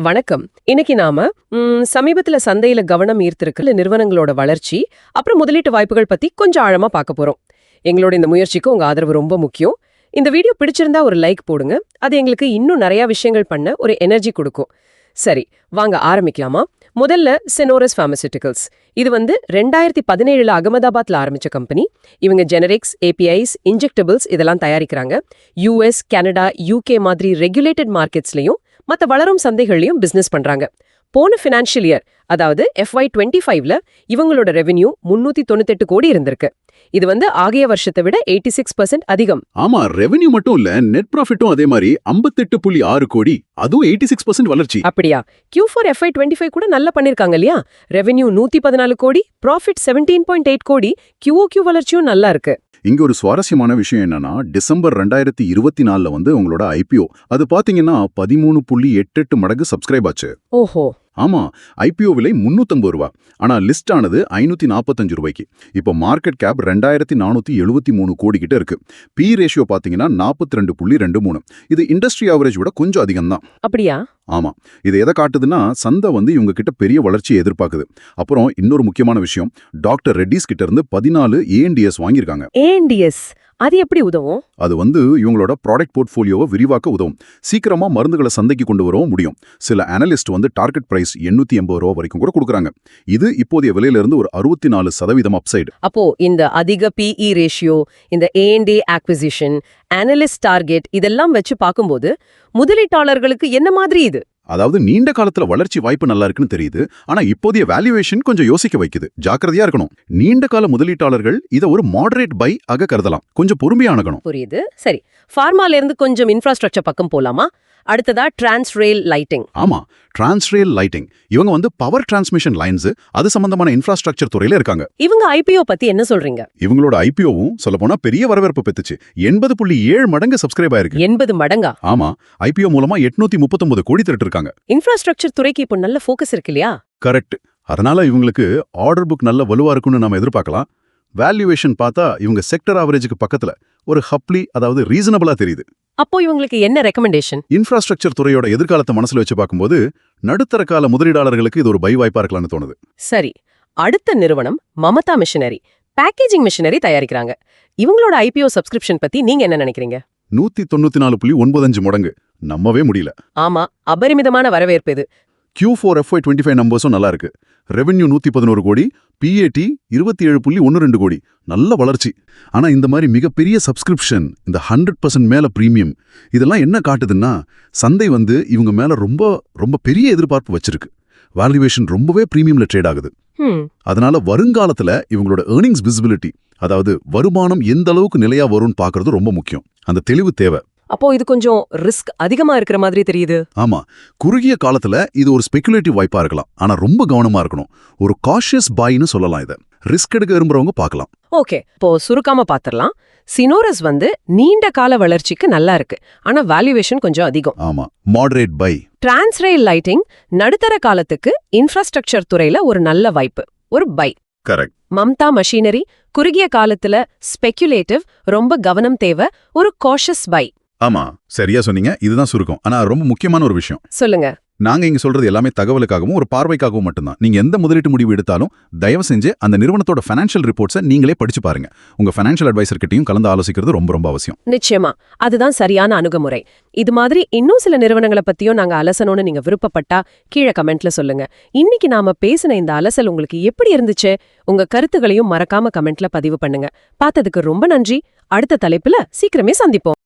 வணக்கம். இன்னைக்கு நாம சமீபத்துல சந்தையில கவனம் ஈர்த்திருக்கிற நிறுவனங்களோட வளர்ச்சி, அப்புறம் முதலீட்டு வாய்ப்புகள் பத்தி கொஞ்சம் ஆழமா பார்க்க போறோம். எங்களோட இந்த முயற்சிக்கு உங்க ஆதரவு ரொம்ப முக்கியம். இந்த வீடியோ பிடிச்சிருந்தா ஒரு லைக் போடுங்க. அது எங்களுக்கு இன்னும் நிறைய விஷயங்கள் பண்ண ஒரு எனர்ஜி கொடுக்கும். சரி, வாங்க ஆரம்பிக்கலாமா? முதல்ல செனோரஸ் பார்மசூட்டிகல்ஸ். இது 2017 அகமதாபாத்ல ஆரம்பிச்ச கம்பெனி. இவங்க ஜெனரிக்ஸ், ஏபிஐஸ், இன்ஜெக்டபிள்ஸ் இதெல்லாம் தயாரிக்கிறாங்க. யுஎஸ், கனடா, யூகே மாதிரி ரெகுலேட்டட் மார்க்கெட்ஸ்லயும் மற்ற வளரும் சந்தைகள்லயும் பிசினஸ் பண்றாங்க. போன ஃபினான்ஷியல் இயர், அதாவது FY25ல இவங்களோட ரெவென்யூ 398 கோடி இருந்திருக்கு. இது ஆகிய வருஷத்தை விட 86% அதிகம். ஆமா, ரெவென்யூ மட்டும் இல்ல, நெட் ப்ராஃபிட்டும் அதே மாதிரி 58.6 கோடி, அதுவும் 86% வளர்ச்சி. அப்படியா? Q4 FY25 கூட நல்லா பண்ணிருக்காங்க இல்லையா? ரெவென்யூ 114 கோடி, ப்ராஃபிட் 17.8 கோடி, QOQ வளர்ச்சியும் நல்லா இருக்கு. இங்க ஒரு சுவாரஸ்யமான விஷயம் என்னன்னா, டிசம்பர் 2024ல உங்களோட IPO அது பாத்தீங்கன்னா 13.88 மடங்கு சப்ஸ்கிரைப் ஆச்சு. ஓஹோ. ஆமா, IPO விலை 350 ரூபா. ஆனா லிஸ்ட் ஆனது 545 ரூபாய்க்கு. இப்போ மார்க்கெட் கேப் 2473 கோடி கிட்ட இருக்கு. பி ரேஷியோ பாத்தீங்கன்னா 42.23. இது இண்டஸ்ட்ரி ஆவரேஜ் விட கொஞ்சம் அதிகம் தான். அப்படியா? ஆமா, இது எதை காட்டுதுன்னா, சந்தை இவங்க கிட்ட பெரிய வளர்ச்சியை எதிர்பார்க்குது. அப்புறம் இன்னொரு முக்கியமான விஷயம், டாக்டர் ரெட்டிஸ் கிட்ட இருந்து 14 ANDS வாங்கியிருக்காங்க. ANDS அது எப்படி உதவும்? அது இவங்களோட ப்ராடக்ட் போர்ட்ஃபோலியோவை விரிவாக்க உதவும். சீக்கிரமா மருந்துகளை சந்தைக்கு கொண்டு வரவும் முடியும். சில அனலிஸ்ட் டார்கெட் பிரைஸ் 880 ரூபா வரைக்கும் கூட கொடுக்குறாங்க. இது இப்போதைய விலையிலிருந்து ஒரு 64% அப்சைடு. அப்போ இந்த அதிக PE ரேஷியோ, இந்த A&A ஆக்விசிஷன், அனலிஸ்ட் டார்கெட் இதெல்லாம் வச்சு பார்க்கும்போது முதலீட்டாளர்களுக்கு என்ன மாதிரி இது? அதாவது நீண்ட காலத்துல வளர்ச்சி வாய்ப்பு நல்லா இருக்குன்னு தெரியுது. ஆனா இப்போதைய வேல்யூவேஷன் கொஞ்சம் யோசிக்க வைக்குது. ஜாக்கிரதையா இருக்கணும். நீண்ட கால முதலீட்டாளர்கள் இதை ஒரு மாடரேட் பை ஆக கருதலாம். கொஞ்சம் பொறுமையா அணுகணும். புரியுது. சரி, ஃபார்மால இருந்து கொஞ்சம் இன்ஃப்ராஸ்ட்ரக்சர் பக்கம் போலாமா? அடுத்ததா டிரான்ஸ்ரேல் லைட்டிங். ஆமா, டிரான்ஸ்ரேல் லைட்டிங். இவங்க பவர் டிரான்ஸ்மிஷன் லைன்ஸ், அது சம்பந்தமான இன்ஃப்ராஸ்ட்ரக்சர் துறையில இருக்காங்க. இவங்க IPO பத்தி என்ன சொல்றீங்க? இவங்களோட IPOவும் சொல்லப்போனா பெரிய வரவேற்பு பெற்றுச்சு. 80.7 மடங்கு சப்ஸ்கிரைப் ஆயிருக்கு. 80 மடங்கா? ஆமா, IPO மூலமா 839 கோடி திரட்டிருக்காங்க. இன்ஃப்ராஸ்ட்ரக்சர் துறைக்கு இப்போ நல்ல ஃபோக்கஸ் இருக்கு இல்லையா? கரெக்ட். அதனால இவங்களுக்கு ஆர்டர் புக் நல்ல வலுவா இருக்குன்னு நாம எதிர்பார்க்கலாம். வேல்யூவேஷன் பார்த்தா இவங்க செக்டர் ஆவரேஜுக்கு பக்கத்துல ஒரு ஹப்லி, அதாவது ரீசனபிளா தெரியுது. அப்போ இவங்களுக்கு என்ன ரெக்கமெண்டேஷன்? இன்ஃப்ராஸ்ட்ரக்சர் துறையோட எதிர்காலத்தை மனசுல வச்சு பார்க்கும்போது நடுத்தர கால முதலீடாளர்களுக்கு இது ஒரு பை வாய்ப்பா இருக்கலாம்னு தோணுது. சரி, அடுத்த நிறுவனம் மமதா மிஷனரி. பேக்கேஜிங் மிஷனரி தயாரிக்கிறாங்க. இவங்களோட IPO சப்ஸ்கிரிப்ஷன் பத்தி நீங்க என்ன நினைக்கிறீங்க? 194.95 மடங்கு. நம்பவே முடியல. ஆமா, அபரிமிதமான வரவேற்பு இது. Q4 FY25 நம்பர்ஸும் நல்லா இருக்கு. ரெவென்யூ 111 கோடி, PAT 27.12 கோடி. நல்ல வளர்ச்சி. ஆனா இந்த மாதிரி மிகப்பெரிய சப்ஸ்கிரிப்ஷன், இந்த 100% மேல பிரீமியம், இதெல்லாம் என்ன காட்டுதுன்னா, சந்தை இவங்க மேல ரொம்ப ரொம்ப பெரிய எதிர்பார்ப்பு வச்சிருக்கு. வேல்யூவேஷன் ரொம்பவே பிரீமியம்ல ட்ரேட் ஆகுது. அதனால வருங்காலத்துல இவங்களோட ஏர்னிங்ஸ் விசிபிலிட்டி, அதாவது வருமானம் எந்த அளவுக்கு நிலையா வரும்னு பாக்குறது ரொம்ப முக்கியம். அந்த தெளிவு தேவை. அப்போ இது கொஞ்சம் ரிஸ்க் அதிகமா இருக்கிற மாதிரி தெரியுது. ஆமா, குறுகிய காலத்துல இது ஒரு ஸ்பெகுலேட்டிவ் வாய்ப்பா இருக்கலாம். ஆனா ரொம்ப கவனமா இருக்கணும். ஒரு காஷியஸ் பைன்னு சொல்லலாம். இதை ரிஸ்க் எடுக்க விரும்புறவங்க பார்க்கலாம். ஓகே, இப்போ சுருக்காம பாத்திரலாம். சினோரஸ் நீண்ட கால வளர்ச்சிக்கு நல்லா இருக்கு. ஆனா வேல்யூவேஷன் கொஞ்சம் அதிகம். ஆமா, மாடரேட் பை. டிரான்ஸ்ரேல் லைட்டிங் நடுத்தர காலத்துக்கு இன்ஃப்ராஸ்ட்ரக்சர் துறையில ஒரு நல்ல வாய்ப்பு, ஒரு பை. கரெக்ட். மம்தா மஷினரி குறுகிய காலத்துல ஸ்பெகுலேட்டிவ், ரொம்ப கவனம் தேவை, ஒரு காஷியஸ் பை. ஆமா, சரியா சொன்னீங்க. இதுதான் சுருக்கம். ஆனா ரொம்ப முக்கியமான ஒரு விஷயம் சொல்லுங்க. நாங்க இங்க சொல்றது எல்லாமே தகவலுக்காகவும் ஒரு பார்வைக்காகவும் மட்டும்தான். நீங்க எந்த முதலீட்டு முடிவு எடுத்தாலும் தயவு செஞ்சு அந்த நிறுவனத்தோட ஃபைனான்ஷியல் ரிப்போர்ட்ஸை நீங்களே படிச்சு பாருங்க. உங்க ஃபைனான்ஷியல் அட்வைசர் கிட்டையும் கலந்து ஆலோசிக்கிறது ரொம்ப ரொம்ப அவசியம். நிச்சயமா, அதுதான் சரியான அணுகுமுறை. இது மாதிரி இன்னும் சில நிறுவனங்களை பத்தியும் நாங்க அலசணும்னு நீங்க விருப்பப்பட்டா கீழே கமெண்ட்ல சொல்லுங்க. இன்னைக்கு நாம பேசின இந்த அலசல் உங்களுக்கு எப்படி இருந்துச்சு? உங்க கருத்துகளையும் மறக்காம கமெண்ட்ல பதிவு பண்ணுங்க. பார்த்ததுக்கு ரொம்ப நன்றி. அடுத்த தலைப்புல சீக்கிரமே சந்திப்போம்.